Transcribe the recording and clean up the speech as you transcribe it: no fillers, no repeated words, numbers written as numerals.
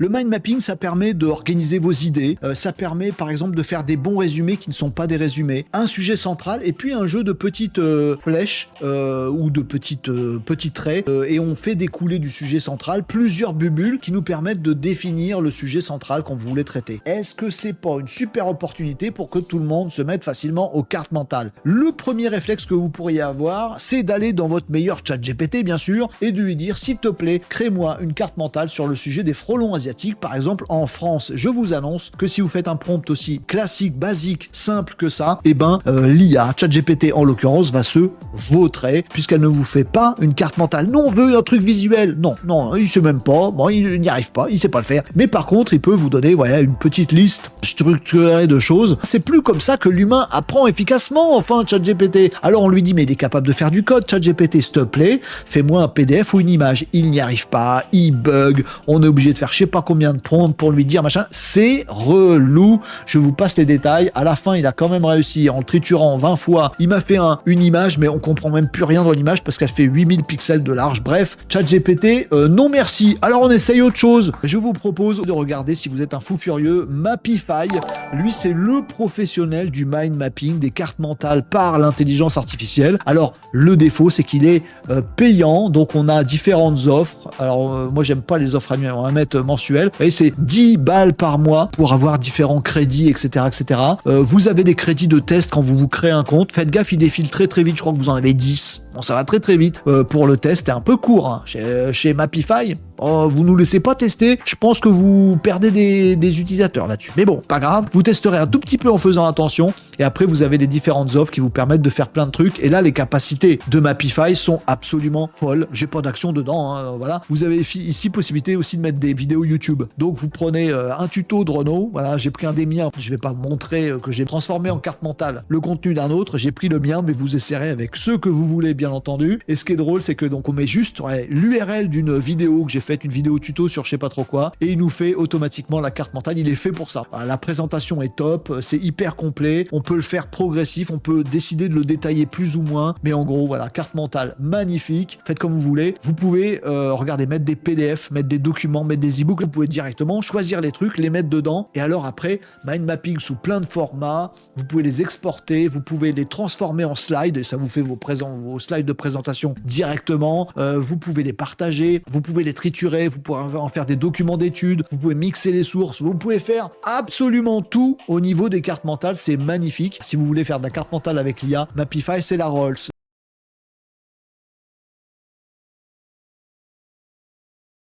Le mind mapping, ça permet d'organiser vos idées, ça permet par exemple de faire des bons résumés qui ne sont pas des résumés, un sujet central et puis un jeu de petites flèches ou de petits traits et on fait découler du sujet central plusieurs bulles qui nous permettent de définir le sujet central qu'on voulait traiter. Est-ce que c'est pas une super opportunité pour que tout le monde se mette facilement aux cartes mentales? Le premier réflexe que vous pourriez avoir, c'est d'aller dans votre meilleur chat GPT bien sûr et de lui dire s'il te plaît, crée-moi une carte mentale sur le sujet des frelons asiatiques. Par exemple, en France, je vous annonce que si vous faites un prompt aussi classique, basique, simple que ça, l'IA, ChatGPT en l'occurrence, va se vautrer puisqu'elle ne vous fait pas une carte mentale. Non, on veut un truc visuel. Non, il sait même pas. Bon, il n'y arrive pas, il sait pas le faire. Mais par contre, il peut vous donner une petite liste structurée de choses. C'est plus comme ça que l'humain apprend efficacement, enfin, ChatGPT. Alors on lui dit, mais il est capable de faire du code. ChatGPT, s'il te plaît, fais-moi un PDF ou une image. Il n'y arrive pas, il bug. On est obligé de faire je sais pas combien de prompts pour lui dire machin, c'est relou, je vous passe les détails. À la fin, il a quand même réussi en le triturant 20 fois, il m'a fait une image, mais on comprend même plus rien dans l'image parce qu'elle fait 8000 pixels de large. Bref, ChatGPT, non merci. Alors on essaye autre chose. Je vous propose de regarder, si vous êtes un fou furieux, Mapify. Lui, c'est le professionnel du mind mapping, des cartes mentales par l'intelligence artificielle. Alors, le défaut, c'est qu'il est payant, donc on a différentes offres. Alors, moi, j'aime pas les offres annuelles, on va mettre mensuel. Et c'est 10 balles par mois pour avoir différents crédits, etc., etc. Vous avez des crédits de test quand vous créez un compte. Faites gaffe, il défile très très vite. Je crois que vous en avez 10. Bon, ça va très très vite. Pour le test, c'est un peu court. Hein. Chez Mapify, vous nous laissez pas tester. Je pense que vous perdez des utilisateurs là-dessus. Mais bon, pas grave. Vous testerez un tout petit peu en faisant attention. Et après, vous avez les différentes offres qui vous permettent de faire plein de trucs. Et là, les capacités de Mapify sont absolument folles. J'ai pas d'action dedans. Hein, voilà. Vous avez ici possibilité aussi de mettre des vidéos YouTube. Donc, vous prenez un tuto de Renault. Voilà, j'ai pris un des miens. Je vais pas vous montrer que j'ai transformé en carte mentale le contenu d'un autre. J'ai pris le mien, mais vous essaierez avec ceux que vous voulez, bien entendu. Et ce qui est drôle, c'est que donc on met juste l'URL d'une vidéo que j'ai faite, une vidéo tuto sur je sais pas trop quoi, et il nous fait automatiquement la carte mentale. Il est fait pour ça. Voilà, la présentation est top, c'est hyper complet. On peut le faire progressif, on peut décider de le détailler plus ou moins, mais en gros, voilà, carte mentale magnifique. Faites comme vous voulez. Vous pouvez, regardez, mettre des PDF, mettre des documents, mettre des e-books. Vous pouvez directement choisir les trucs, les mettre dedans, et alors après, mind mapping sous plein de formats. Vous pouvez les exporter, vous pouvez les transformer en slides, et ça vous fait vos slides de présentation directement. Vous pouvez les partager, vous pouvez les triturer, vous pouvez en faire des documents d'études, vous pouvez mixer les sources, vous pouvez faire absolument tout au niveau des cartes mentales. C'est magnifique. Si vous voulez faire de la carte mentale avec l'IA, Mapify, c'est la Rolls.